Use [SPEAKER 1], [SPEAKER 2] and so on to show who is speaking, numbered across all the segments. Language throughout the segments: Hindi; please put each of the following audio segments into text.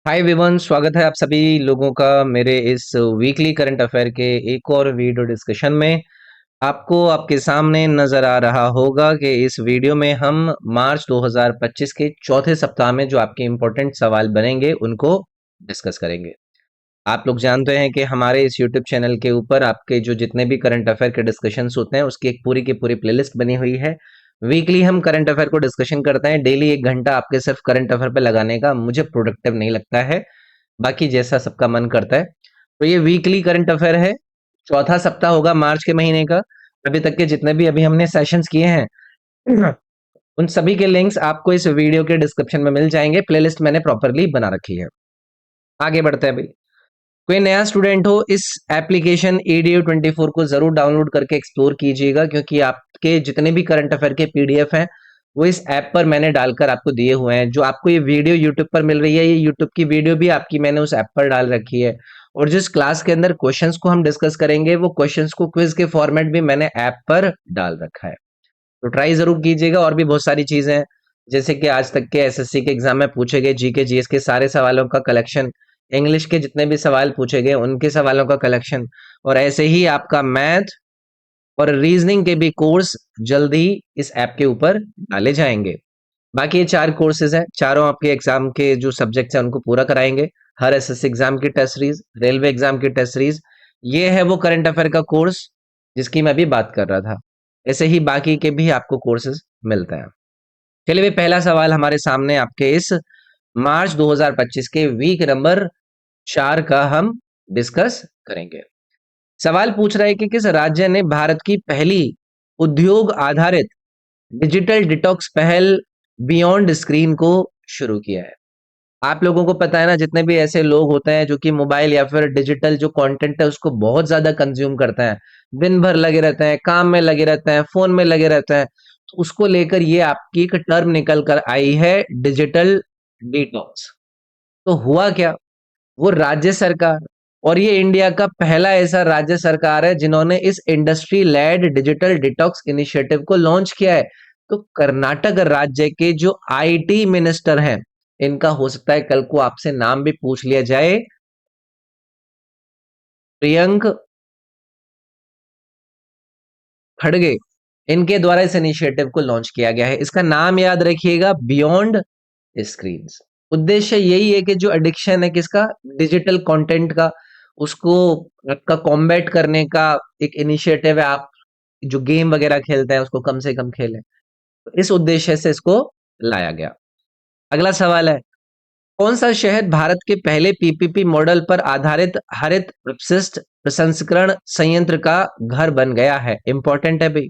[SPEAKER 1] हाय विवन, स्वागत है आप सभी लोगों का मेरे इस वीकली करंट अफेयर के एक और वीडियो डिस्कशन में। आपको आपके सामने नजर आ रहा होगा कि इस वीडियो में हम मार्च 2025 के चौथे सप्ताह में जो आपके इम्पोर्टेंट सवाल बनेंगे उनको डिस्कस करेंगे। आप लोग जानते हैं कि हमारे इस यूट्यूब चैनल के ऊपर आपके जो जितने भी करंट अफेयर के डिस्कशंस होते हैं उसकी एक पूरी की पूरी प्लेलिस्ट बनी हुई है। वीकली हम करंट अफेयर को डिस्कशन करते हैं। डेली 1 घंटा आपके सिर्फ करंट अफेयर पे लगाने का मुझे प्रोडक्टिव नहीं लगता है। बाकी जैसा सबका मन करता है। तो ये वीकली करंट अफेयर है। चौथा सप्ताह होगा मार्च के महीने का। अभी तक के जितने भी अभी हमने सेशंस किए हैं उन सभी के लिंक्स आपको इस वीडियो के डिस्क्रिप्शन में मिल जाएंगे। प्लेलिस्ट मैंने प्रॉपरली बना रखी है। आगे बढ़ते हैं भाई। कोई नया स्टूडेंट हो, इस एप्लीकेशन EDU24 को जरूर डाउनलोड करके एक्सप्लोर कीजिएगा, क्योंकि आपके जितने भी करंट अफेयर के पीडीएफ हैं वो इस ऐप पर मैंने डालकर आपको दिए हुए हैं। जो आपको ये वीडियो यूट्यूब पर मिल रही है, ये यूट्यूब की वीडियो भी आपकी मैंने उस ऐप पर डाल रखी है। और जिस क्लास के अंदर क्वेश्चंस को हम डिस्कस करेंगे वो क्वेश्चंस को क्विज के फॉर्मेट भी मैंने ऐप पर डाल रखा है। तो ट्राई जरूर कीजिएगा। और भी बहुत सारी चीजें हैं, जैसे कि आज तक के एसएससी के एग्जाम में पूछे गए जीके जीएस के सारे सवालों का कलेक्शन, इंग्लिश के जितने भी सवाल पूछे गए उनके सवालों का कलेक्शन, और ऐसे ही आपका मैथ और रीजनिंग के भी कोर्स जल्द ही इस ऐप के ऊपर डाले जाएंगे। बाकी ये 4 कोर्सेज हैं, चारों आपके एग्जाम के जो सब्जेक्ट्स हैं उनको पूरा कराएंगे। हर एसएससी एग्जाम की टेस्ट सीरीज, रेलवे एग्जाम की टेस्ट सीरीज, ये है वो करंट अफेयर का कोर्स जिसकी मैं अभी बात कर रहा था। ऐसे ही बाकी के भी आपको कोर्सेज मिलते हैं। चलिए भाई, पहला सवाल हमारे सामने आपके इस मार्च 2025 के वीक नंबर 4 का हम डिस्कस करेंगे। सवाल पूछ रहा है कि किस राज्य ने भारत की पहली उद्योग आधारित डिजिटल डिटॉक्स पहल बियॉन्ड स्क्रीन को शुरू किया है। आप लोगों को पता है ना, जितने भी ऐसे लोग होते हैं जो कि मोबाइल या फिर डिजिटल जो कंटेंट है उसको बहुत ज्यादा कंज्यूम करते हैं, दिन भर लगे रहते हैं, काम में लगे रहते हैं, फोन में लगे रहते हैं, तो उसको लेकर ये आपकी एक टर्म निकल कर आई है, डिजिटल डिटॉक्स। तो हुआ क्या, वो राज्य सरकार, और ये इंडिया का पहला ऐसा राज्य सरकार है जिन्होंने इस industry led digital detox initiative को लॉन्च किया है। तो कर्नाटक राज्य के जो आईटी मिनिस्टर हैं, इनका हो सकता है कल को आपसे नाम भी पूछ लिया जाए, प्रियंक खड़गे। इनके द्वारा इस इनिशिएटिव को लॉन्च किया गया है। इसका नाम याद रखिएगा, बियॉन्ड स्क्रीन्स। उद्देश्य यही है कि जो एडिक्शन है किसका, डिजिटल कंटेंट का, उसको आपका कॉम्बैट करने का एक इनिशिएटिव है। आप जो गेम वगैरह खेलते हैं उसको कम से कम खेलें, तो इस उद्देश्य से इसको लाया गया। अगला सवाल है, कौन सा शहर भारत के पहले पीपीपी मॉडल पर आधारित हरित अपशिष्ट प्रसंस्करण संयंत्र का घर बन गया है। इंपॉर्टेंट है भाई।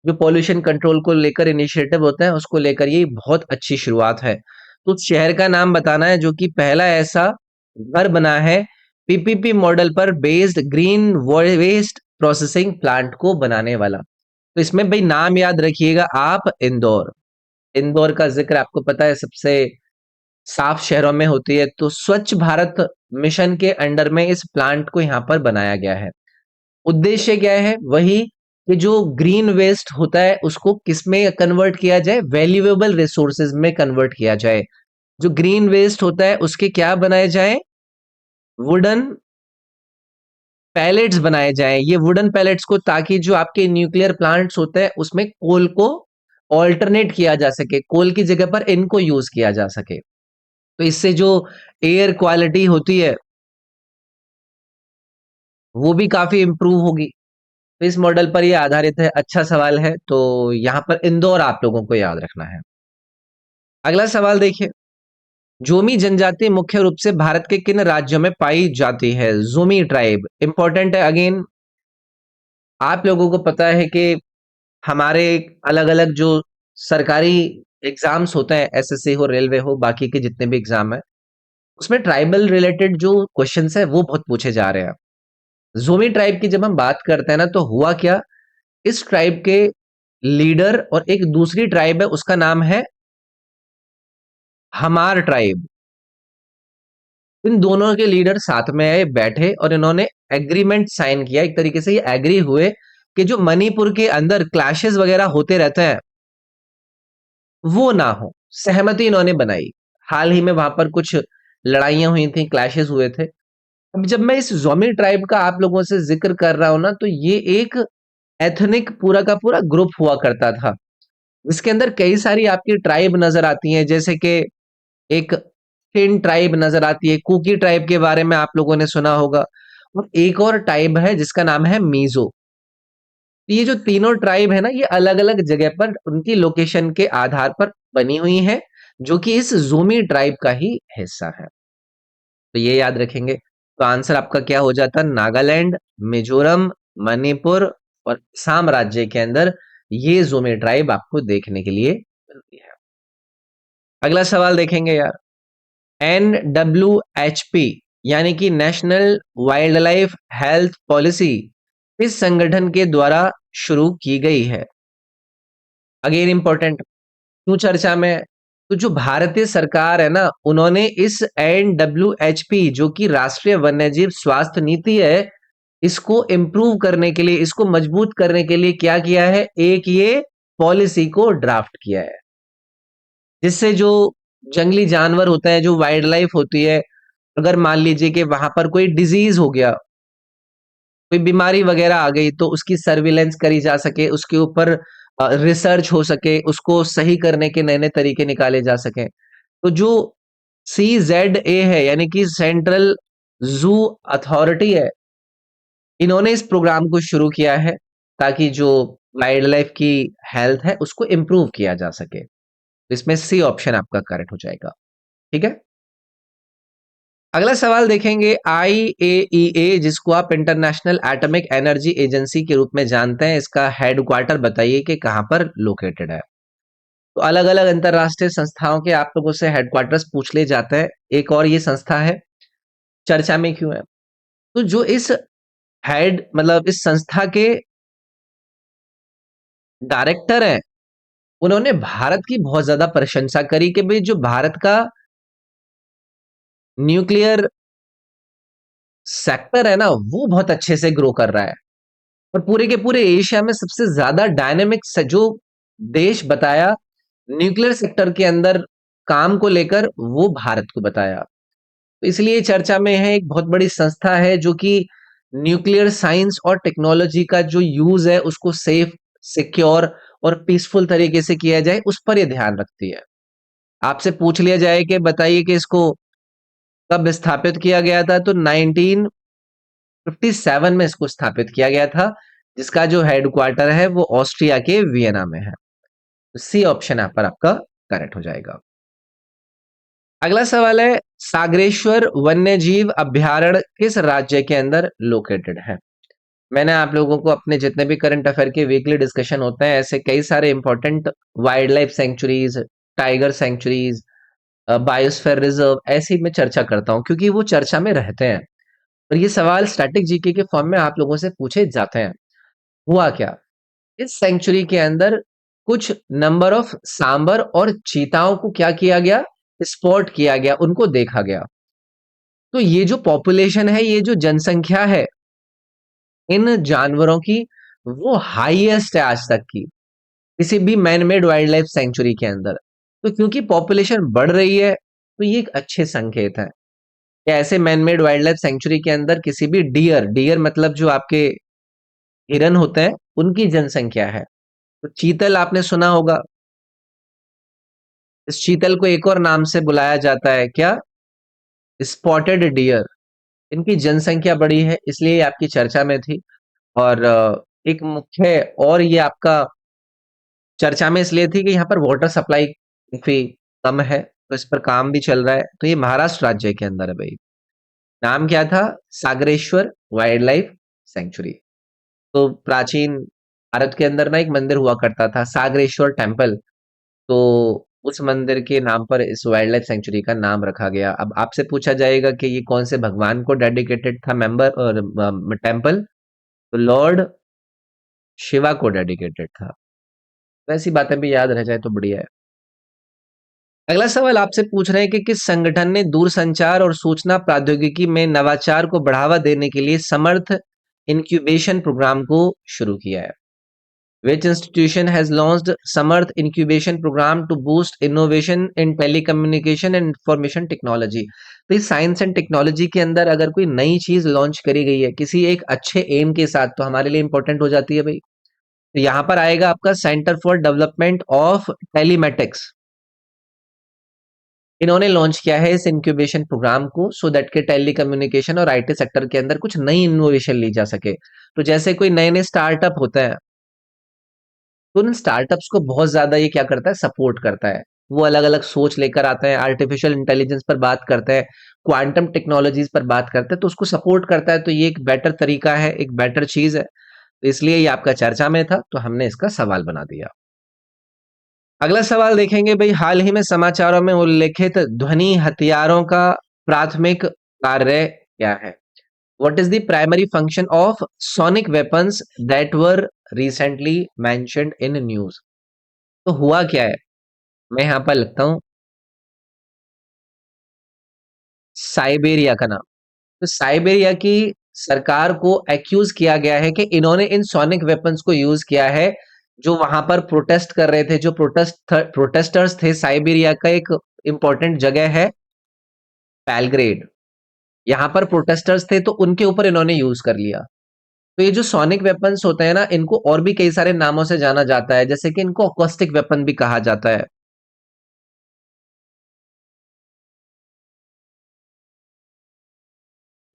[SPEAKER 1] जो पॉल्यूशन कंट्रोल को लेकर इनिशिएटिव होता है उसको लेकर ये बहुत अच्छी शुरुआत है। तो उस शहर का नाम बताना है जो कि पहला ऐसा घर बना है पीपीपी मॉडल पर based green waste processing plant को बनाने वाला। तो इसमें भाई नाम याद रखिएगा आप, इंदौर। इंदौर का जिक्र आपको पता है सबसे साफ शहरों में होती है। तो स्वच्छ भारत मिशन के अंडर में इस प्लांट को यहाँ पर बनाया गया है। उद्देश्य क्या है, वही कि जो ग्रीन वेस्ट होता है उसको किस में कन्वर्ट किया जाए, वैल्यूएबल रिसोर्सेज में कन्वर्ट किया जाए। जो ग्रीन वेस्ट होता है उसके क्या बनाए जाए, वुडन पैलेट्स बनाए जाएं। ये वुडन पैलेट्स को, ताकि जो आपके न्यूक्लियर प्लांट्स होते हैं उसमें कोल को ऑल्टरनेट किया जा सके, कोल की जगह पर इनको यूज किया जा सके। तो इससे जो एयर क्वालिटी होती है वो भी काफी इंप्रूव होगी। तो इस मॉडल पर ये आधारित है। अच्छा सवाल है, तो यहां पर इंदौर आप लोगों को याद रखना है। अगला सवाल देखिए, जोमी जनजाति मुख्य रूप से भारत के किन राज्यों में पाई जाती है। जोमी ट्राइब इंपॉर्टेंट है। अगेन आप लोगों को पता है कि हमारे अलग अलग जो सरकारी एग्जाम्स होते हैं, एसएससी हो, रेलवे हो, बाकी के जितने भी एग्जाम है, उसमें ट्राइबल रिलेटेड जो क्वेश्चंस है वो बहुत पूछे जा रहे हैं। जोमी ट्राइब की जब हम बात करते हैं ना, तो हुआ क्या, इस ट्राइब के लीडर और एक दूसरी ट्राइब है उसका नाम है हमार ट्राइब। इन दोनों के लीडर साथ में आए, बैठे और इन्होंने एग्रीमेंट साइन किया। एक तरीके से ये एग्री हुए कि जो मणिपुर के अंदर क्लैशेस वगैरह होते रहते हैं वो ना हो। सहमति इन्होंने बनाई। हाल ही में वहां पर कुछ लड़ाइयाँ हुई थी, क्लैशेस हुए थे। अब जब मैं इस ज़ोमी ट्राइब का आप लोगों से ज़िक्र कर रहा हूँ ना, तो ये एक एथनिक पूरा का पूरा ग्रुप हुआ करता था, जिसके अंदर कई सारी आपकी ट्राइब नज़र आती हैं, जैसे कि एक फिन ट्राइब नज़र आती है, कुकी ट्राइब के बारे में आप लोगों ने सुना होगा और एक और ट्राइब है जिसका नाम है मीज़ो। ये जो तीनों ट्राइब है ना, ये अलग-अलग जगह पर उनकी लोकेशन के आधार पर बनी हुई हैं, जो कि इस ज़ूमी ट्राइब का ही हिस्सा है। तो ये याद रखेंगे। तो आंसर आपका क्या हो जाता? नागालैंड, मिजोरम, मणिपुर और असम राज्य के अंदर ये ज़ूमी ट्राइब आपको देखने के लिए मिलती है। अगला सवाल देखेंगे यार। NWHP यानी कि national wild life health policy इस संगठन के द्वारा शुरू की गई है। अगेन इंपॉर्टेंट, क्यों चर्चा में है? तो जो भारतीय सरकार है ना, उन्होंने इस NWHP जो कि राष्ट्रीय वन्यजीव स्वास्थ्य नीति है, इसको इम्प्रूव करने के लिए, इसको मजबूत करने के लिए क्या किया है? एक ये पॉलिसी को ड्राफ्ट किया है, जिससे जो जंगली जानवर होता है, जो वाइल्ड लाइफ होती है, अगर मान लीजिए कि वहां पर कोई डिजीज हो गया, कोई बीमारी वगैरह आ गई, तो उसकी सर्विलेंस करी जा सके, उसके ऊपर रिसर्च हो सके, उसको सही करने के नए नए तरीके निकाले जा सके। तो जो CZA है यानी कि सेंट्रल जू अथॉरिटी है, इन्होंने इस प्रोग्राम को शुरू किया है ताकि जो वाइल्ड लाइफ की हेल्थ है उसको इम्प्रूव किया जा सके। तो इसमें सी ऑप्शन आपका करेक्ट हो जाएगा। ठीक है, अगला सवाल देखेंगे। IAEA जिसको आप इंटरनेशनल एटॉमिक एनर्जी एजेंसी के रूप में जानते हैं, इसका हेडक्वार्टर बताइए कि कहाँ पर लोकेटेड है। तो अलग अलग अंतरराष्ट्रीय संस्थाओं के आप लोगों से हेडक्वार्टर्स पूछ ले जाते हैं। एक और ये संस्था है, चर्चा में क्यों है? तो जो इस हेड मतलब इस संस्था के डायरेक्टर हैं, उन्होंने भारत की बहुत ज्यादा प्रशंसा करी कि भाई जो भारत का न्यूक्लियर सेक्टर है ना, वो बहुत अच्छे से ग्रो कर रहा है और पूरे के पूरे एशिया में सबसे ज्यादा डायनेमिक जो देश बताया न्यूक्लियर सेक्टर के अंदर काम को लेकर, वो भारत को बताया। तो इसलिए चर्चा में है, एक बहुत बड़ी संस्था है जो कि न्यूक्लियर साइंस और टेक्नोलॉजी का जो यूज है उसको सेफ, सिक्योर और पीसफुल तरीके से किया जाए, उस पर ये ध्यान रखती है। आपसे पूछ लिया जाए कि बताइए कि इसको कब स्थापित किया गया था, तो 1957 में इसको स्थापित किया गया था, जिसका जो हेडक्वार्टर है वो ऑस्ट्रिया के वियना में है। तो सी ऑप्शन यहाँ पर आपका करेक्ट हो जाएगा। अगला सवाल है, सागरेश्वर वन्यजीव अभयारण्य किस राज्य के अंदर लोकेटेड है? मैंने आप लोगों को अपने जितने भी करंट अफेयर के वीकली डिस्कशन होते हैं, ऐसे कई सारे important wild life sanctuaries, tiger sanctuaries, biosphere reserve ऐसी में चर्चा करता हूं, क्योंकि वो चर्चा में रहते हैं और ये सवाल स्टैटिक जीके के फॉर्म में आप लोगों से पूछे जाते हैं। हुआ क्या, इस सेंचुरी के अंदर कुछ नंबर ऑफ सांबर और चीताओं को क्या किया गया? स्पॉट किया गया, उनको देखा गया। तो ये जो पॉपुलेशन है, ये जो जनसंख्या है इन जानवरों की, वो हाईएस्ट है आज तक की किसी भी man made wild life sanctuary के अंदर। तो क्योंकि पॉपुलेशन बढ़ रही है, तो ये एक अच्छे संकेत है कि ऐसे man made wild life sanctuary के अंदर किसी भी डियर, डियर मतलब जो आपके हिरन होते हैं, उनकी जनसंख्या है। तो चीतल आपने सुना होगा, इस चीतल को एक और नाम से बुलाया जाता है क्या? Spotted deer. इनकी जनसंख्या बड़ी है, इसलिए ये आपकी चर्चा में थी। और एक मुख्य और ये आपका चर्चा में इसलिए थी कि यहाँ पर वाटर सप्लाई काफी कम है, तो इस पर काम भी चल रहा है। तो ये महाराष्ट्र राज्य के अंदर है भाई। नाम क्या था? Sagareshwar wild life sanctuary. तो प्राचीन भारत के अंदर ना एक मंदिर हुआ करता था, सागरेश्वर टेम्पल। तो उस मंदिर के नाम पर इस वाइल्ड लाइफ सेंचुरी का नाम रखा गया। अब आपसे पूछा जाएगा कि ये कौन से भगवान को डेडिकेटेड था मेंबर और टेम्पल? तो लॉर्ड शिवा को डेडिकेटेड था। वैसी बातें भी याद रह जाए तो बढ़िया है। अगला सवाल आपसे पूछ रहे हैं कि किस संगठन ने दूरसंचार और सूचना प्रौद्योगिकी में नवाचार को बढ़ावा देने के लिए समर्थ इंक्यूबेशन प्रोग्राम को शुरू किया है? Which institution has launched Samarth incubation program to boost innovation in telecommunication and information technology? तो इस साइंस एंड टेक्नोलॉजी के अंदर अगर कोई नई चीज लॉन्च करी गई है किसी एक अच्छे एम के साथ तो हमारे लिए इंपॉर्टेंट हो जाती है भाई। तो यहाँ पर आएगा आपका centre for development of telematics. इन्होंने लॉन्च किया है इस इंक्यूबेशन प्रोग्राम को सो दैट के टेली कम्युनिकेशन और आईटी सेक्टर के अंदर कुछ नई इनोवेशन ली जा सके। तो जैसे कोई नए नए स्टार्टअप होता है तो उन स्टार्टअप्स को बहुत ज्यादा ये क्या करता है, सपोर्ट करता है। वो अलग अलग सोच लेकर आते हैं, आर्टिफिशियल इंटेलिजेंस पर बात करते हैं, क्वांटम टेक्नोलॉजीज पर बात करते हैं, तो उसको सपोर्ट करता है। तो ये एक बेटर तरीका है, एक बेटर चीज है। तो इसलिए ये आपका चर्चा में था तो हमने इसका सवाल बना दिया। अगला सवाल देखेंगे भाई, हाल ही में समाचारों में उल्लेखित ध्वनि हथियारों का प्राथमिक कार्य क्या है? What is the primary function of sonic weapons that were recently mentioned in news? तो हुआ क्या है, मैं यहां पर लिखता हूं साइबेरिया का नाम। तो साइबेरिया की सरकार को एक्यूज किया गया है कि इन्होंने इन सोनिक वेपन्स को यूज किया है। जो वहां पर प्रोटेस्ट कर रहे थे, जो प्रोटेस्टर्स थे, साइबेरिया का एक इंपॉर्टेंट जगह है पेलग्रेड, यहाँ पर प्रोटेस्टर्स थे तो उनके ऊपर इन्होंने यूज कर लिया। तो ये जो सोनिक वेपन्स होते हैं ना, इनको और भी कई सारे नामों से जाना जाता है, जैसे कि इनको अकॉस्टिक वेपन भी कहा जाता है।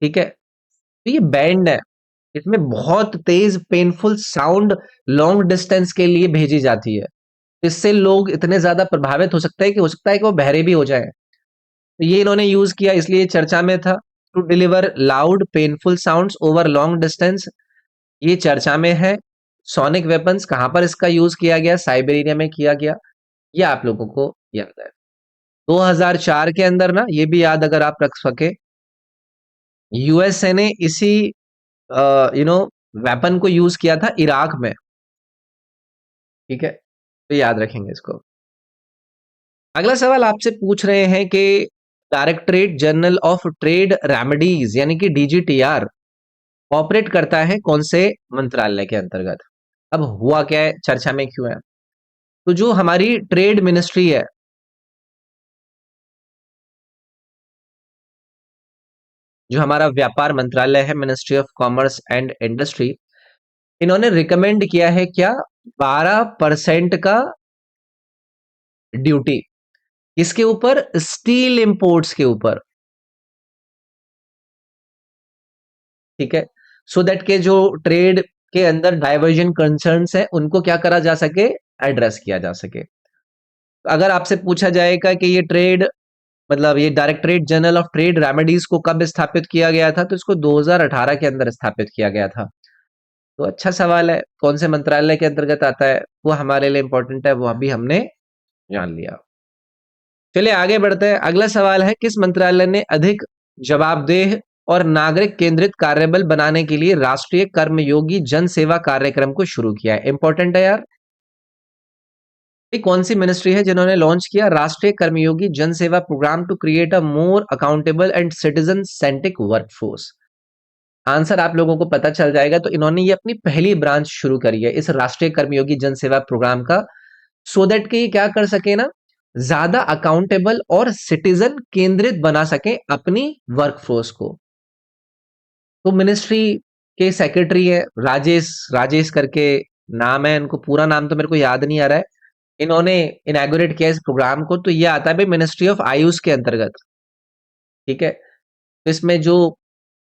[SPEAKER 1] ठीक है, तो ये बैंड है, इसमें बहुत तेज पेनफुल साउंड लॉन्ग डिस्टेंस के लिए भेजी जाती है। इससे लोग इतने ज्यादा प्रभावित हो सकते हैं कि हो सकता है कि वो बहरे भी हो जाए। तो ये इन्होंने यूज किया इसलिए चर्चा में था। To deliver loud painful sounds over long distance, ये चर्चा में है। सोनिक वेपन्स कहां पर इसका यूज किया गया? साइबेरिया में किया गया। ये आप लोगों को याद है। 2004 के अंदर ना, ये भी याद अगर आप रख सके, यूएसए ने इसी यू नो वेपन को यूज किया था इराक में। ठीक है, तो याद रखेंगे इसको। अगला सवाल आपसे पूछ रहे हैं कि directorate general of trade remedies यानी कि डीजीटीआर ऑपरेट करता है कौन से मंत्रालय के अंतर्गत? अब हुआ क्या है, चर्चा में क्यों है? तो जो हमारी ट्रेड मिनिस्ट्री है, जो हमारा व्यापार मंत्रालय है, ministry of commerce and industry, इन्होंने रिकमेंड किया है क्या? 12% का ड्यूटी, इसके ऊपर? स्टील इंपोर्ट्स के ऊपर। ठीक है, सो दैट के जो ट्रेड के अंदर डाइवर्जन कंसर्न्स है उनको क्या करा जा सके, एड्रेस किया जा सके। अगर आपसे पूछा जाएगा कि ये ट्रेड मतलब ये directorate general of trade remedies को कब स्थापित किया गया था, तो इसको 2018 के अंदर स्थापित किया गया था। तो अच्छा सवाल है, कौन से मंत्रालय के अंतर्गत आता है वो हमारे लिए इंपॉर्टेंट है, वो अभी हमने जान लिया। चलिए आगे बढ़ते हैं। अगला सवाल है, किस मंत्रालय ने अधिक जवाबदेह और नागरिक केंद्रित कार्यबल बनाने के लिए राष्ट्रीय कर्मयोगी जन सेवा कार्यक्रम को शुरू किया है? इंपॉर्टेंट है यार। ये कौन सी मिनिस्ट्री है जिन्होंने लॉन्च किया राष्ट्रीय कर्मयोगी जन सेवा programme to create a more accountable and citizen centric workforce? Answer आप लोगों को पता चल जाएगा। तो इन्होंने ये अपनी पहली ब्रांच शुरू करी है इस राष्ट्रीय कर्मयोगी जन सेवा प्रोग्राम का, सो दैट कि ये क्या कर सके ना, ज्यादा अकाउंटेबल और सिटीजन केंद्रित बना सके अपनी वर्कफोर्स को। तो मिनिस्ट्री के सेक्रेटरी है राजेश, राजेश करके नाम है, इनको पूरा नाम तो मेरे को याद नहीं आ रहा है। इन्होंने इनैगोरेट किया इस प्रोग्राम को, तो ये आता है भाई मिनिस्ट्री ऑफ आयुष के अंतर्गत। ठीक है, तो इसमें जो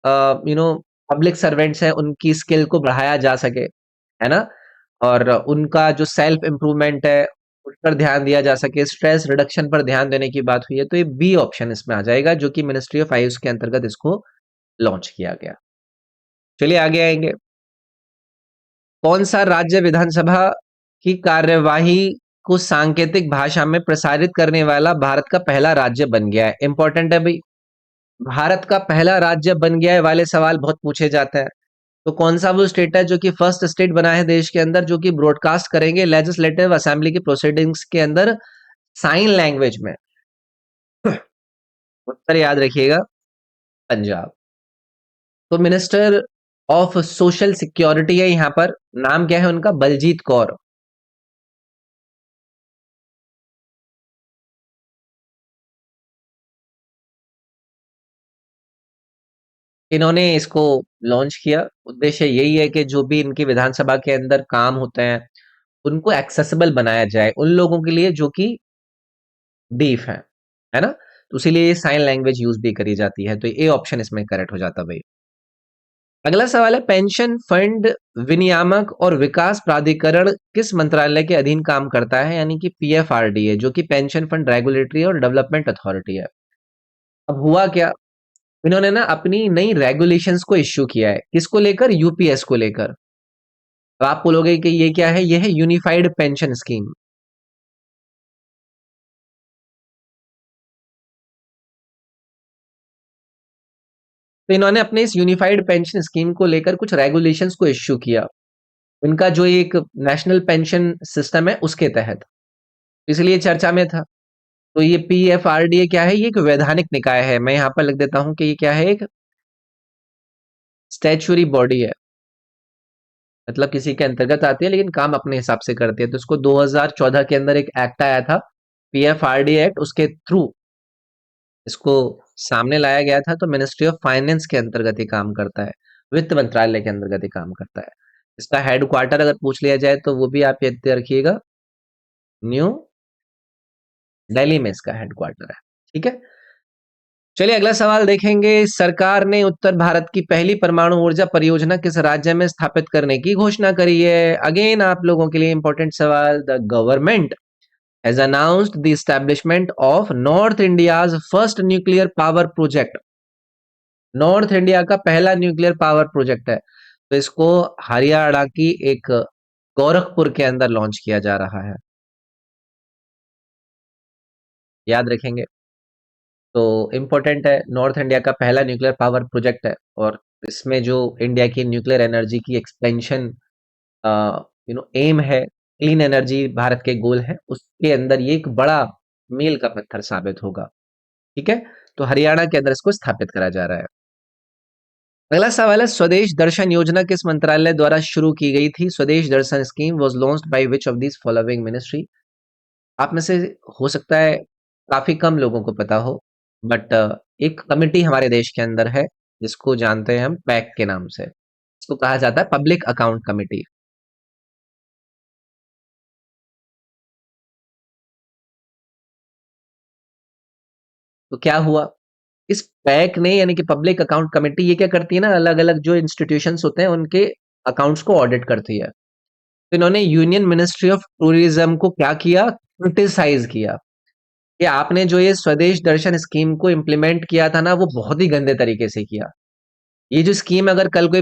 [SPEAKER 1] यू नो पब्लिक सर्वेंट्स हैं उनकी स्किल को बढ़ाया जा सके, है ना, और उनका जो सेल्फ इम्प्रूवमेंट है उस पर ध्यान दिया जा सके, स्ट्रेस रिडक्शन पर ध्यान देने की बात हुई है, तो ये बी ऑप्शन इसमें आ जाएगा, जो कि मिनिस्ट्री ऑफ आयुष के अंतर्गत इसको लॉन्च किया गया। चलिए आगे आएंगे। कौन सा राज्य विधानसभा की कार्यवाही को सांकेतिक भाषा में प्रसारित करने वाला भारत का पहला राज्य बन गया है? इंपॉर्टेंट है भाई, भारत का पहला राज्य बन गया है वाले सवाल बहुत पूछे जाते हैं। तो कौन सा वो स्टेट है जो कि फर्स्ट स्टेट बना है देश के अंदर जो कि ब्रॉडकास्ट करेंगे लेजिस्लेटिव असेंबली की प्रोसीडिंग्स के अंदर साइन लैंग्वेज में? उत्तर याद रखिएगा, पंजाब। तो मिनिस्टर ऑफ सोशल सिक्योरिटी है यहाँ पर। नाम क्या है उनका? बलजीत कौर। इन्होंने इसको लॉन्च किया। उद्देश्य यही है कि जो भी इनकी विधानसभा के अंदर काम होते हैं उनको एक्सेसिबल बनाया जाए उन लोगों के लिए जो कि डीफ है ना? तो इसीलिए साइन लैंग्वेज यूज भी करी जाती है, तो ए ऑप्शन इसमें करेक्ट हो जाता भाई। अगला सवाल है, पेंशन फंड विनियामक और विकास प्राधिकरण किस मंत्रालय के अधीन काम करता है? यानी कि पीएफआरडीए, जो कि पेंशन फंड रेगुलेटरी और डेवलपमेंट अथॉरिटी है। अब हुआ क्या, इन्होंने ना अपनी नई रेगुलेशंस को इश्यू किया है। किसको लेकर? यूपीएस को लेकर। तो आप बोलोगे कि ये क्या है? ये है यूनिफाइड पेंशन स्कीम। तो इन्होंने अपने इस यूनिफाइड पेंशन स्कीम को लेकर कुछ रेगुलेशंस को इश्यू किया, इनका जो एक नेशनल पेंशन सिस्टम है उसके तहत, इसलिए चर्चा में था। तो ये पीएफआरडीए क्या है? ये एक वैधानिक निकाय है। मैं यहाँ पर लिख देता हूँ कि ये क्या है? एक स्टैच्यूरी बॉडी है, मतलब किसी के अंतर्गत आती है लेकिन काम अपने हिसाब से करती है। तो इसको 2014 के अंदर एक एक्ट आया था, पीएफआरडीए एक्ट, उसके थ्रू इसको सामने लाया गया था। तो मिनिस्ट्री ऑफ फाइनेंस के अंतर्गत ही काम करता है, वित्त मंत्रालय के अंतर्गत ही काम करता है। इसका हेडक्वार्टर अगर पूछ लिया जाए तो वो भी आप याद रखिएगा, न्यू दिल्ली में इसका हेडक्वार्टर है। ठीक है, चलिए अगला सवाल देखेंगे। सरकार ने उत्तर भारत की पहली परमाणु ऊर्जा परियोजना किस राज्य में स्थापित करने की घोषणा करी है? अगेन आप लोगों के लिए इंपॉर्टेंट सवाल। The government has announced the establishment of North India's first nuclear power project। North India का पहला न्यूक्लियर पावर प्रोजेक्ट है, तो इसको हरियाणा की एक गोरखपुर के अंदर लॉन्च किया जा रहा है, याद रखेंगे। तो इम्पोर्टेंट है, नॉर्थ इंडिया का पहला न्यूक्लियर पावर प्रोजेक्ट है। और इसमें जो इंडिया की न्यूक्लियर एनर्जी की एक्सपेंशन एम है, क्लीन एनर्जी भारत के गोल है, उसके अंदर ये एक बड़ा मील का पत्थर साबित होगा। ठीक है, तो हरियाणा के अंदर इसको स्थापित करा जा रहा है। अगला सवाल है, स्वदेश दर्शन योजना किस मंत्रालय द्वारा शुरू की गई थी? Swadesh Darshan scheme was launched by which of this following ministry? आप में से हो सकता है काफी कम लोगों को पता हो, बट एक कमिटी हमारे देश के अंदर है जिसको जानते हैं हम पैक के नाम से। इसको कहा जाता है पब्लिक अकाउंट कमिटी। तो क्या हुआ, इस पैक ने यानी कि पब्लिक अकाउंट कमेटी, ये क्या करती है ना, अलग अलग जो इंस्टीट्यूशंस होते हैं उनके अकाउंट्स को ऑडिट करती है। तो इन्होंने यूनियन मिनिस्ट्री ऑफ टूरिज्म को क्या किया? क्रिटिसाइज किया कि आपने जो ये स्वदेश दर्शन स्कीम को इम्प्लीमेंट किया था ना, वो बहुत ही गंदे तरीके से किया। ये जो स्कीम अगर कल कोई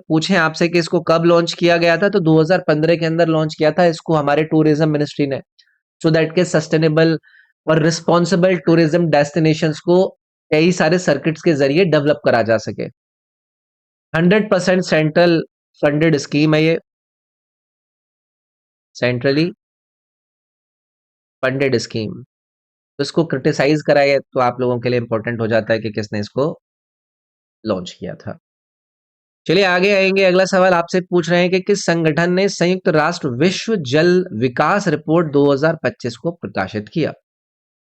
[SPEAKER 1] पूछे आपसे कि इसको कब लॉन्च किया गया था, तो 2015 के अंदर लॉन्च किया था इसको हमारे टूरिज्म मिनिस्ट्री ने, सो दैट के सस्टेनेबल और रिस्पॉन्सिबल टूरिज्म डेस्टिनेशंस को कई सारे सर्किट्स के जरिए डेवलप करा जा सके। 100% सेंट्रल फंडेड स्कीम है ये, सेंट्रली फंडेड स्कीम। तो इसको क्रिटिसाइज कराया तो आप लोगों के लिए इंपॉर्टेंट हो जाता है कि किसने इसको लॉन्च किया था। चलिए आगे आएंगे। अगला सवाल आपसे पूछ रहे हैं कि किस संगठन ने संयुक्त राष्ट्र विश्व जल विकास रिपोर्ट 2025 को प्रकाशित किया?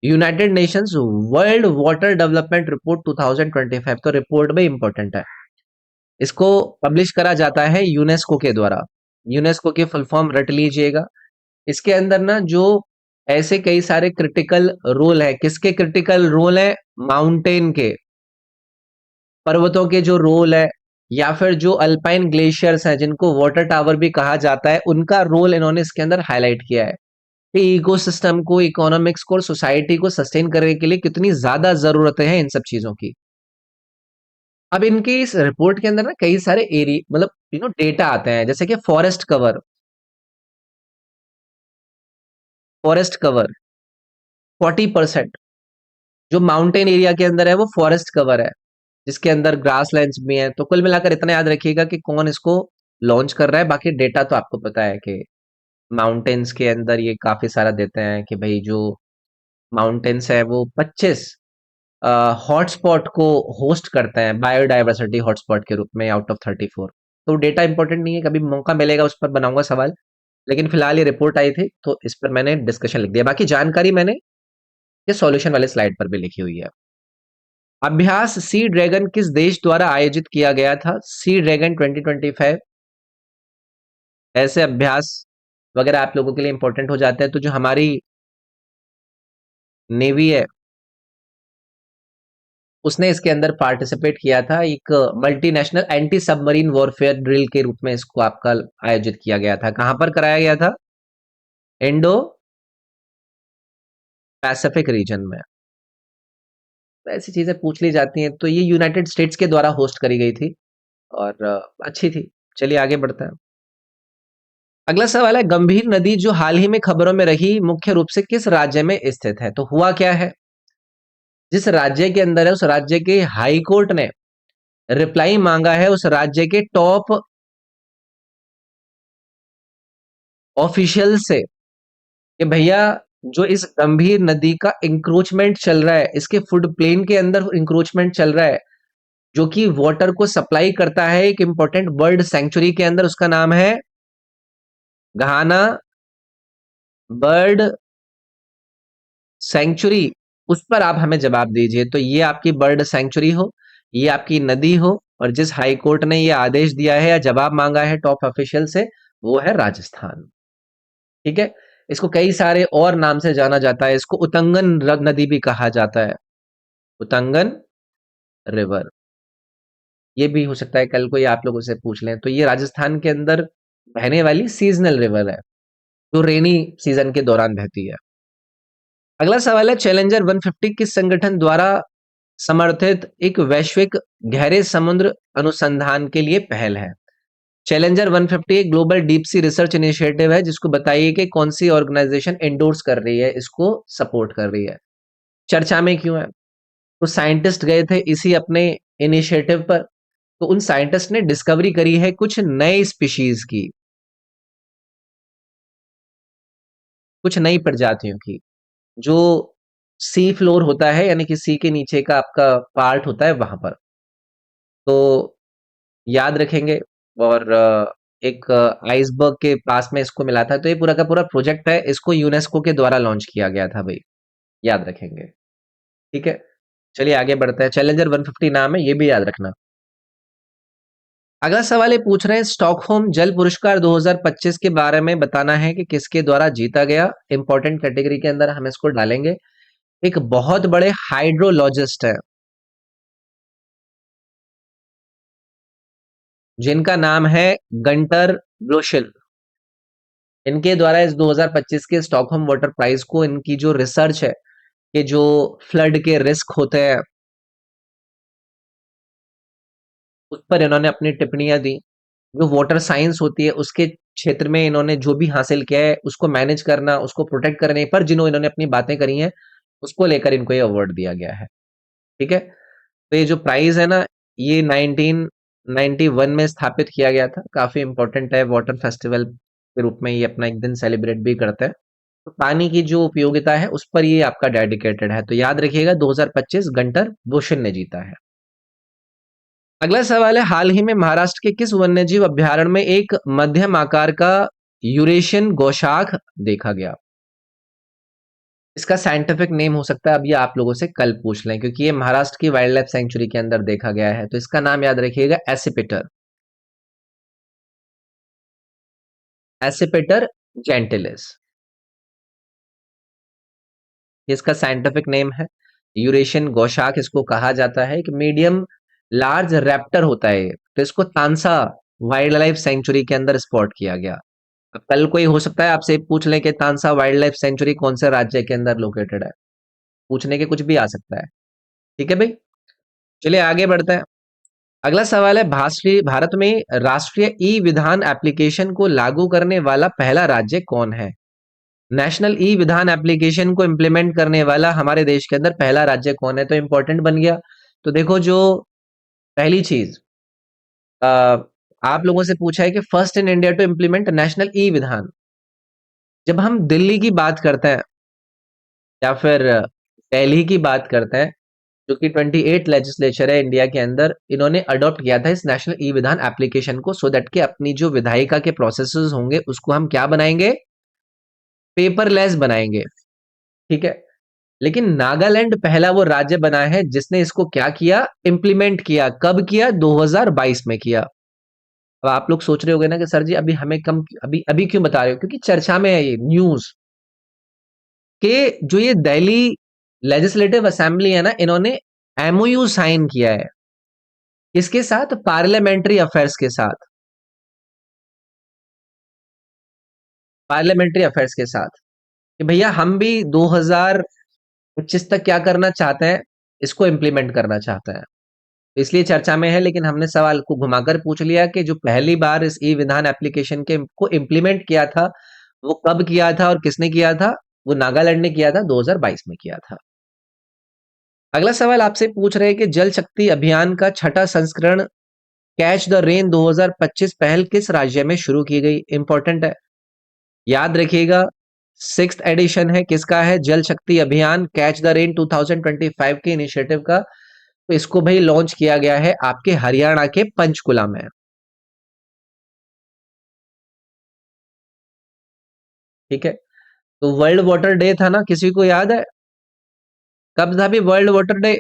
[SPEAKER 1] United Nations world water development report 2025। तो रिपोर्ट में इंपॉर्टेंट है, इसको पब्लिश करा जाता है यूनेस्को के द्वारा। यूनेस्को की फुल फॉर्म रट लीजिएगा। इसके अंदर ना जो ऐसे कई सारे क्रिटिकल रोल है, किसके क्रिटिकल रोल है? माउंटेन के, पर्वतों के जो रोल है, या फिर जो अल्पाइन ग्लेशियर्स हैं जिनको वाटर टावर भी कहा जाता है, उनका रोल इन्होंने इसके अंदर हाईलाइट किया है कि इकोसिस्टम को, इकोनॉमिक्स को और सोसाइटी को सस्टेन करने के लिए कितनी ज्यादा जरूरतें हैं इन सब चीजों की। अब इनकी इस रिपोर्ट के अंदर ना कई सारे एरिया, मतलब डेटा आते हैं, जैसे कि फॉरेस्ट कवर 40%, जो माउंटेन एरिया के अंदर है वो फॉरेस्ट कवर है, जिसके अंदर ग्रास लैंड्स भी हैं। तो कुल मिलाकर इतना याद रखिएगा कि कौन इसको लॉन्च कर रहा है। बाकी डेटा तो आपको पता है कि माउंटेन्स के अंदर ये काफी सारा देते हैं कि भाई जो माउंटेन्स है वो 25 हॉटस्पॉट को होस्ट करते हैं बायोडायवर्सिटी हॉटस्पॉट के रूप में आउट ऑफ 34। तो डेटा इंपॉर्टेंट नहीं है, कभी मौका मिलेगा उस पर बनाऊंगा सवाल। लेकिन फिलहाल ये रिपोर्ट आई थी तो इस पर मैंने डिस्कशन लिख दिया, बाकी जानकारी मैंने ये सॉल्यूशन वाले स्लाइड पर भी लिखी हुई है। अभ्यास सी ड्रैगन किस देश द्वारा आयोजित किया गया था? Sea dragon 2025। ऐसे अभ्यास वगैरह आप लोगों के लिए इंपॉर्टेंट हो जाते हैं। तो जो हमारी नेवी है उसने इसके अंदर पार्टिसिपेट किया था, एक multinational anti submarine warfare drill के रूप में इसको आपका आयोजित किया गया था। कहां पर कराया गया था? इंडो पैसिफिक रीजन में। तो ऐसी चीजें पूछ ली जाती हैं। तो ये यूनाइटेड स्टेट्स के द्वारा होस्ट करी गई थी और अच्छी थी। चलिए आगे बढ़ते हैं। अगला सवाल है, गंभीर नदी जो हाल ही में खबरों में रही मुख्य रूप से किस राज्य में स्थित है? तो हुआ क्या है, जिस राज्य के अंदर है उस राज्य के हाई कोर्ट ने रिप्लाई मांगा है उस राज्य के टॉप ऑफिशियल से कि भैया जो इस गंभीर नदी का इंक्रोचमेंट चल रहा है, इसके फुड प्लेन के अंदर इंक्रोचमेंट चल रहा है, जो कि वाटर को सप्लाई करता है एक इंपॉर्टेंट बर्ड सेंचुरी के अंदर, उसका नाम है घाना बर्ड सेंचुरी। उस पर आप हमें जवाब दीजिए। तो ये आपकी बर्ड सेंचुरी हो, ये आपकी नदी हो, और जिस हाई कोर्ट ने ये आदेश दिया है या जवाब मांगा है टॉप ऑफिशियल से, वो है राजस्थान। ठीक है। इसको कई सारे और नाम से जाना जाता है, इसको उतंगन नदी भी कहा जाता है, उतंगन रिवर। ये भी हो सकता है कल कोई आप लोगों से पूछ लें। तो ये राजस्थान के अंदर बहने वाली सीजनल रिवर है, जो रेनी सीजन के दौरान बहती है। अगला सवाल है, चैलेंजर 150 किस संगठन द्वारा समर्थित एक वैश्विक गहरे समुद्र अनुसंधान के लिए पहल है? चैलेंजर 150 एक global deep sea research initiative है, जिसको बताइए कि कौन सी ऑर्गेनाइजेशन एंडोर्स कर रही है, इसको सपोर्ट कर रही है, चर्चा में क्यों है? तो साइंटिस्ट गए थे इसी अपने इनिशिएटिव पर, तो उन साइंटिस्ट ने डिस्कवरी करी है कुछ नए स्पीशीज की, कुछ नई प्रजातियों की, जो सी फ्लोर होता है, यानी कि सी के नीचे का आपका पार्ट होता है वहां पर। तो याद रखेंगे। और एक आइसबर्ग के पास में इसको मिला था। तो ये पूरा का पूरा प्रोजेक्ट है, इसको यूनेस्को के द्वारा लॉन्च किया गया था भाई, याद रखेंगे। ठीक है। चलिए आगे बढ़ते हैं। चैलेंजर 150 नाम है, ये भी याद रखना। अगला सवाल ये पूछ रहे हैं, स्टॉकहोम जल पुरस्कार 2025 के बारे में बताना है कि किसके द्वारा जीता गया। इंपॉर्टेंट कैटेगरी के अंदर हम इसको डालेंगे। एक बहुत बड़े हाइड्रोलॉजिस्ट है जिनका नाम है गंटर ब्लोशल। इनके द्वारा इस 2025 के स्टॉकहोम वाटर प्राइज को, इनकी जो रिसर्च है कि जो फ्लड के रिस्क होते हैं उस पर इन्होंने अपनी टिप्पणियां दी। जो वाटर साइंस होती है उसके क्षेत्र में इन्होंने जो भी हासिल किया है उसको मैनेज करना, उसको प्रोटेक्ट करने पर जिन्होंने इन्होंने अपनी बातें करी हैं, उसको लेकर इनको ये अवार्ड दिया गया है। ठीक है। तो ये जो प्राइज है ना, ये 1991 में स्थापित किया गया था। काफी इंपॉर्टेंट है, वाटर फेस्टिवल के रूप में ये अपना एक दिन सेलिब्रेट भी करते हैं। तो पानी की जो उपयोगिता है उस पर ये आपका डेडिकेटेड है। तो याद रखिएगा 2025 गंटर भूषण ने जीता है। अगला सवाल है, हाल ही में महाराष्ट्र के किस वन्यजीव अभयारण्य में एक मध्यम आकार का यूरेशियन गौशाख देखा गया? इसका साइंटिफिक नेम हो सकता है, अब ये आप लोगों से कल पूछ लें, क्योंकि ये महाराष्ट्र की वाइल्ड लाइफ सेंचुरी के अंदर देखा गया है। तो इसका नाम याद रखिएगा, एसिपिटर, एसिपिटर जेंटिलिस। इसका साइंटिफिक नेम है। यूरेशियन गौशाक इसको कहा जाता है। एक मीडियम लार्ज रैप्टर होता है ये। तो इसको तांसा वाइल्ड लाइफ सेंचुरी के अंदर स्पॉट किया गया। अब कल कोई हो सकता है आपसे पूछ ले कि तांसा वाइल्ड लाइफ सेंचुरी कौन से राज्य के अंदर लोकेटेड है, पूछने के कुछ भी आ सकता है। ठीक है भाई। चलिए आगे बढ़ते हैं। अगला सवाल है, भारत में राष्ट्रीय ई विधान एप्लीकेशन को लागू करने वाला पहला राज्य कौन है? नेशनल ई विधान एप्लीकेशन को इंप्लीमेंट करने वाला हमारे देश के अंदर पहला राज्य कौन है? तो इंपॉर्टेंट बन गया। तो देखो, जो पहली चीज आप लोगों से पूछा है कि first in India to implement national e Vidhan, जब हम दिल्ली की बात करते हैं या फिर दिल्ली की बात करते हैं, जो कि 28 लेजिस्लेचर है इंडिया के अंदर, इन्होंने अडॉप्ट किया था इस नेशनल ई विधान एप्लीकेशन को, सो दैट कि अपनी जो विधायिका के प्रोसेसेस होंगे उसको हम क्या बनाएंगे, पेपरलेस बनाएंगे। ठीक है। लेकिन नागालैंड पहला वो राज्य बना है जिसने इसको क्या किया, इंप्लीमेंट किया। कब किया, 2022 में किया। अब आप लोग सोच रहे होंगे ना कि सर जी अभी हमें कम, अभी अभी क्यों बता रहे हो, क्योंकि चर्चा में है ये न्यूज के, जो ये दिल्ली लेजिस्लेटिव असेंबली है ना, इन्होंने एमओयू साइन किया है। किसके साथ, पार्लियामेंट्री अफेयर्स के साथ, पार्लियामेंट्री अफेयर्स के साथ, कि भैया हम भी 2025 तक क्या करना चाहते हैं, इसको इम्प्लीमेंट करना चाहते हैं। तो इसलिए चर्चा में है, लेकिन हमने सवाल को घुमाकर पूछ लिया कि जो पहली बार इस ई विधान एप्लीकेशन के को इम्प्लीमेंट किया था, वो कब किया था और किसने किया था, वो नागालैंड ने किया था, 2022 में किया था। अगला सवाल आपसे पूछ रहे हैं कि जल शक्ति अभियान का छठा संस्करण कैच द रेन 2025 पहल किस राज्य में शुरू की गई। इंपॉर्टेंट है, याद रखिएगा। सिक्स्थ एडिशन है, किसका है, जल शक्ति अभियान कैच द रेन 2025 के इनिशिएटिव का। तो इसको भाई लॉन्च किया गया है आपके हरियाणा के पंचकुला में। ठीक है। तो वर्ल्ड वाटर डे था ना, किसी को याद है कब था भी वर्ल्ड वाटर डे,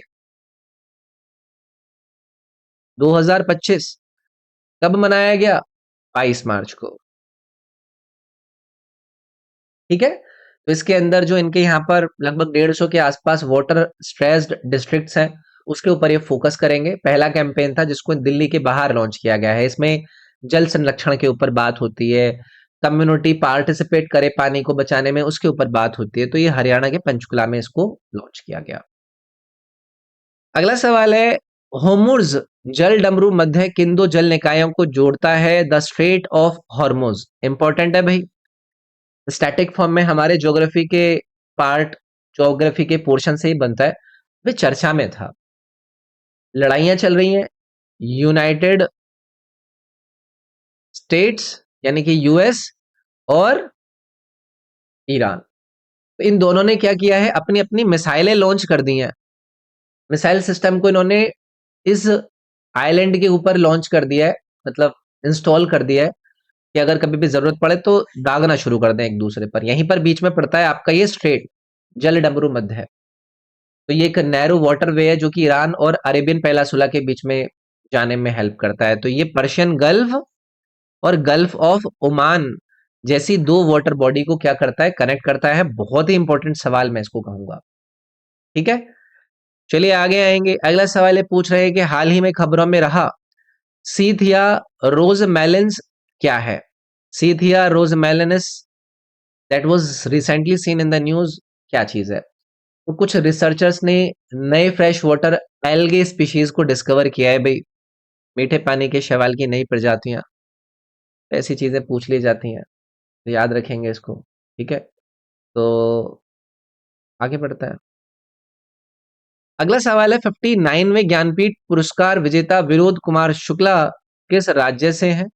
[SPEAKER 1] 2025। कब मनाया गया, 22 मार्च को। ठीक है। तो इसके अंदर जो इनके यहाँ पर लगभग 150 के आसपास वाटर स्ट्रेस्ड डिस्ट्रिक्ट्स हैं, उसके ऊपर ये फोकस करेंगे। पहला कैंपेन था जिसको दिल्ली के बाहर लॉन्च किया गया है। इसमें जल संरक्षण के ऊपर बात होती है, कम्युनिटी पार्टिसिपेट करे पानी को बचाने में, उसके ऊपर बात होती है। तो ये हरियाणा के पंचकुला में इसको लॉन्च किया गया। अगला सवाल है, होमुर्स जल डमरू मध्य किन दो जल निकायों को जोड़ता है, the straight of Hormuz. Important है भाई, स्टैटिक फॉर्म में हमारे ज्योग्राफी के पार्ट, ज्योग्राफी के पोर्शन से ही बनता है। वे चर्चा में था, लड़ाइयां चल रही हैं, यूनाइटेड स्टेट्स यानी कि यूएस और ईरान। तो इन दोनों ने क्या किया है, अपनी अपनी मिसाइलें लॉन्च कर दी हैं। मिसाइल सिस्टम को इन्होंने इस आइलैंड के ऊपर लॉन्च कर दिया है, मतलब इंस्टॉल कर दिया है, कि अगर कभी भी जरूरत पड़े तो दागना शुरू कर दें एक दूसरे पर। यहीं पर बीच में पड़ता है आपका ये स्ट्रेट, जल डमरू मध्य है। तो ये एक नैरो वाटरवे है जो कि ईरान और अरेबियन पेनिनसुला के बीच में जाने में हेल्प करता है। तो ये पर्शियन गल्फ और गल्फ ऑफ ओमान जैसी दो वाटर बॉडी को क्या करता है, कनेक्ट करता है। बहुत ही इंपॉर्टेंट सवाल मैं इसको कहूंगा। ठीक है। चलिए आगे आएंगे। अगला सवाल ये पूछ रहे हैं कि हाल ही में खबरों में रहा सीथिया रोज मेलन्स क्या है। Scythia rose melons that was recently seen in the news, क्या चीज है। तो कुछ रिसर्चर्स ने नए फ्रेश वाटर एल्गे स्पीशीज को डिस्कवर किया है भाई, मीठे पानी के शैवाल की नई प्रजातियां। ऐसी चीजें पूछ ली जाती हैं, तो याद रखेंगे इसको। ठीक है। तो आगे बढ़ता है। अगला सवाल है, 59वें ज्ञानपीठ पुरस्कार विजेता विनोद कुमार शुक्ला किस राज्य से हैं।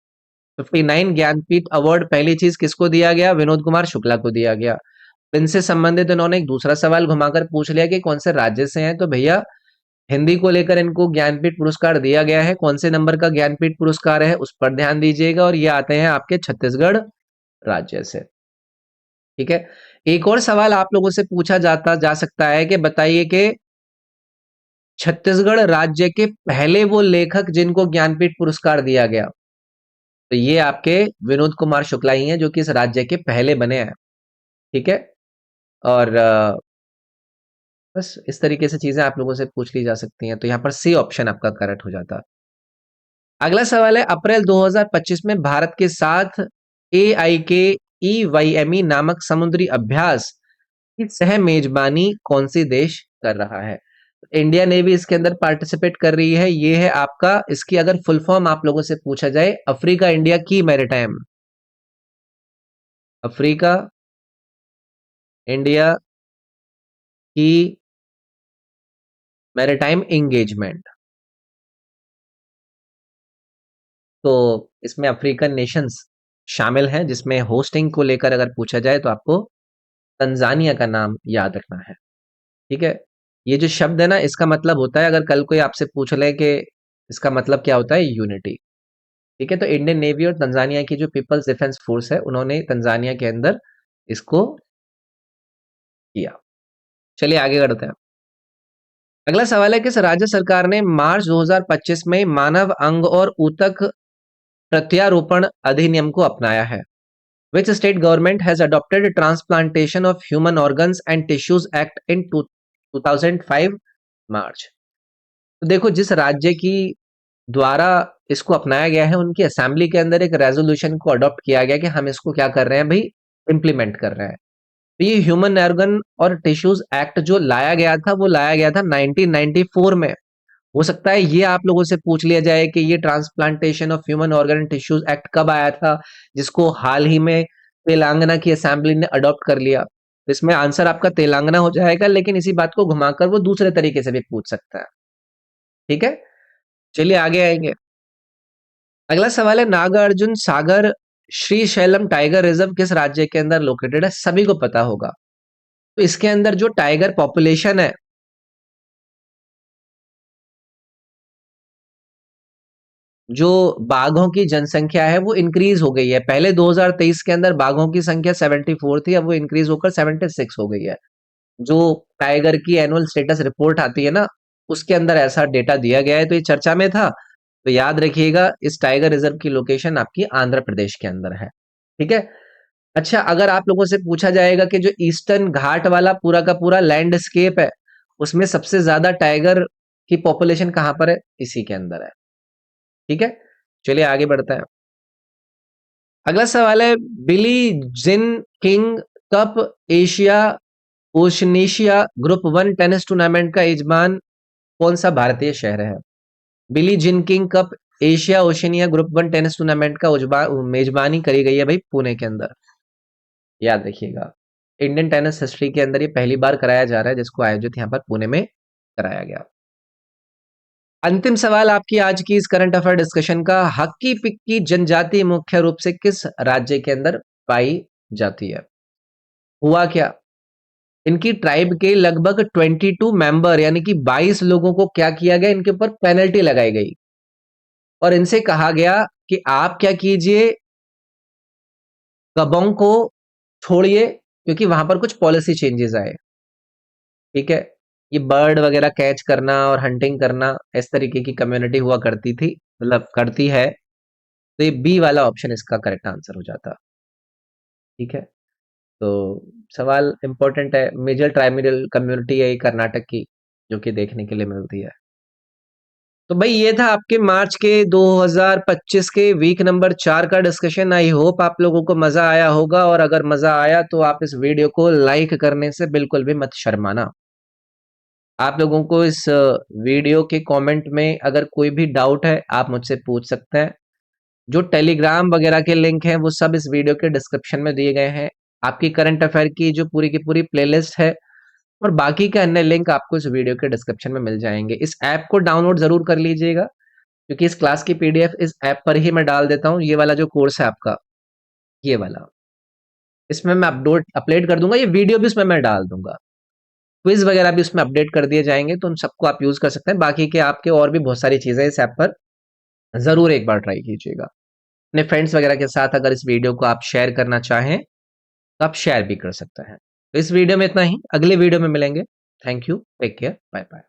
[SPEAKER 1] 59 ज्ञानपीठ अवार्ड पहली चीज किसको दिया गया, विनोद कुमार शुक्ला को दिया गया। इनसे संबंधित इन्होंने एक दूसरा सवाल घुमाकर पूछ लिया कि कौन से राज्य से हैं। तो भैया हिंदी को लेकर इनको ज्ञानपीठ पुरस्कार दिया गया है। कौन से नंबर का ज्ञानपीठ पुरस्कार है उस पर ध्यान दीजिएगा, और ये आते हैं आपके छत्तीसगढ़ राज्य से। ठीक है। एक और सवाल आप लोगों से पूछा जाता जा सकता है कि बताइए कि छत्तीसगढ़ राज्य के पहले वो लेखक जिनको ज्ञानपीठ पुरस्कार दिया गया। तो ये आपके विनोद कुमार शुक्ला ही हैं जो कि इस राज्य के पहले बने हैं। ठीक है। और बस इस तरीके से चीजें आप लोगों से पूछ ली जा सकती हैं। तो यहाँ पर सी ऑप्शन आपका करेक्ट हो जाता है। अगला सवाल है, अप्रैल 2025 में भारत के साथ AIKEYME नामक समुद्री अभ्यास की सह मेजबानी कौन सी देश कर रहा है। इंडिया ने भी इसके अंदर पार्टिसिपेट कर रही है। ये है आपका, इसकी अगर फुल फॉर्म आप लोगों से पूछा जाए, अफ्रीका इंडिया की मैरिटाइम, अफ्रीका इंडिया की मैरिटाइम एंगेजमेंट। तो इसमें अफ्रीकन नेशंस शामिल हैं, जिसमें होस्टिंग को लेकर अगर पूछा जाए तो आपको तंजानिया का नाम याद रखना है। ठीक है। ये जो शब्द है ना, इसका मतलब होता है, अगर कल कोई आपसे पूछ ले कि इसका मतलब क्या होता है, यूनिटी। ठीक है, तो इंडियन नेवी और तंजानिया की जो पीपल्स डिफेंस फोर्स है, उन्होंने तंजानिया के अंदर इसको किया। चलिए आगे बढ़ते हैं। अगला सवाल है, किस राज्य सरकार ने मार्च 2025 में मानव अंग और ऊतक प्रत्यारोपण अधिनियम को अपनाया है? Which state government has adopted transplantation of human organs and tissues act in 2005 मार्च? तो देखो, जिस राज्य की द्वारा इसको अपनाया गया है, उनकी असेंबली के अंदर एक रेजोल्यूशन को अडॉप्ट किया गया कि हम इसको क्या कर रहे हैं भाई, इंप्लीमेंट कर रहे हैं। तो ये ह्यूमन ऑर्गन और टिश्यूज एक्ट जो लाया गया था, वो लाया गया था 1994 में। हो सकता है ये आप लोगों से पूछ लिया जाए कि ये transplantation of human organ and tissues act कब आया था, जिसको हाल ही में तेलंगाना की असेंबली ने अडॉप्ट कर लिया। तो इसमें आंसर आपका तेलंगाना हो जाएगा, लेकिन इसी बात को घुमाकर वो दूसरे तरीके से भी पूछ सकता है। ठीक है, चलिए आगे आएंगे। अगला सवाल है, नागार्जुन सागर श्रीशैलम टाइगर रिजर्व किस राज्य के अंदर लोकेटेड है? सभी को पता होगा। तो इसके अंदर जो टाइगर पॉपुलेशन है, जो बाघों की जनसंख्या है, वो इंक्रीज हो गई है। पहले 2023 के अंदर बाघों की संख्या 74 थी, अब वो इंक्रीज होकर 76 हो गई है। जो टाइगर की एनुअल स्टेटस रिपोर्ट आती है ना, उसके अंदर ऐसा डेटा दिया गया है, तो ये चर्चा में था। तो याद रखिएगा, इस टाइगर रिजर्व की लोकेशन आपकी आंध्र प्रदेश के अंदर है। ठीक है। अच्छा, अगर आप लोगों से पूछा जाएगा कि जो ईस्टर्न घाट वाला पूरा का पूरा लैंडस्केप है, उसमें सबसे ज्यादा टाइगर की पॉपुलेशन कहां पर है? इसी के अंदर है। ठीक है, चलिए आगे बढ़ते हैं। अगला सवाल है, Billie Jean King Cup Asia Oceania group 1 tennis tournament का यजमान कौन सा भारतीय शहर है? Billie Jean King Cup Asia Oceania group 1 tennis tournament का मेजबानी करी गई है भाई, पुणे के अंदर। याद रखिएगा, इंडियन टेनिस हिस्ट्री के अंदर ये पहली बार कराया जा रहा है, जिसको आयोजित यहाँ पर पुणे में कराया गया। अंतिम सवाल आपकी आज की इस करंट अफेयर डिस्कशन का, हक्की पिक्की जनजाति मुख्य रूप से किस राज्य के अंदर पाई जाती है? हुआ क्या, इनकी ट्राइब के लगभग 22 मेंबर यानी कि 22 लोगों को क्या किया गया, इनके ऊपर पेनल्टी लगाई गई और इनसे कहा गया कि आप क्या कीजिए, गबोंग को छोड़िए, क्योंकि वहां पर कुछ पॉलिसी चेंजेस आए। ठीक है, ये बर्ड वगैरह कैच करना और हंटिंग करना, इस तरीके की कम्युनिटी हुआ करती थी, मतलब करती है। तो ये बी वाला ऑप्शन इसका करेक्ट आंसर हो जाता। ठीक है, तो सवाल इंपॉर्टेंट है। मेजर ट्राइबल कम्युनिटी है ये कर्नाटक की, जो कि देखने के लिए मिलती है। तो भाई ये था आपके मार्च के 2025 के वीक नंबर 4 का डिस्कशन। आई होप आप लोगों को मजा आया होगा, और अगर मजा आया तो आप इस वीडियो को लाइक करने से बिल्कुल भी मत शर्माना। आप लोगों को इस वीडियो के कमेंट में अगर कोई भी डाउट है, आप मुझसे पूछ सकते हैं। जो टेलीग्राम वगैरह के लिंक हैं, वो सब इस वीडियो के डिस्क्रिप्शन में दिए गए हैं। आपकी करंट अफेयर की जो पूरी की पूरी प्लेलिस्ट है और बाकी के अन्य लिंक आपको इस वीडियो के डिस्क्रिप्शन में मिल जाएंगे। इस ऐप को डाउनलोड जरूर कर लीजिएगा, क्योंकि इस क्लास की पीडीएफ इस ऐप पर ही मैं डाल देता हूँ। ये वाला जो कोर्स है आपका, ये वाला, इसमें मैं अपलोड कर दूंगा, ये वीडियो भी इसमें मैं डाल दूंगा। क्विज वगैरह भी उसमें अपडेट कर दिए जाएंगे, तो उन सबको आप यूज कर सकते हैं। बाकी के आपके और भी बहुत सारी चीजें इस ऐप पर, जरूर एक बार ट्राई कीजिएगा। अपने फ्रेंड्स वगैरह के साथ अगर इस वीडियो को आप शेयर करना चाहें, तो आप शेयर भी कर सकते हैं। तो इस वीडियो में इतना ही, अगले वीडियो में मिलेंगे। Thank you, take care, bye bye.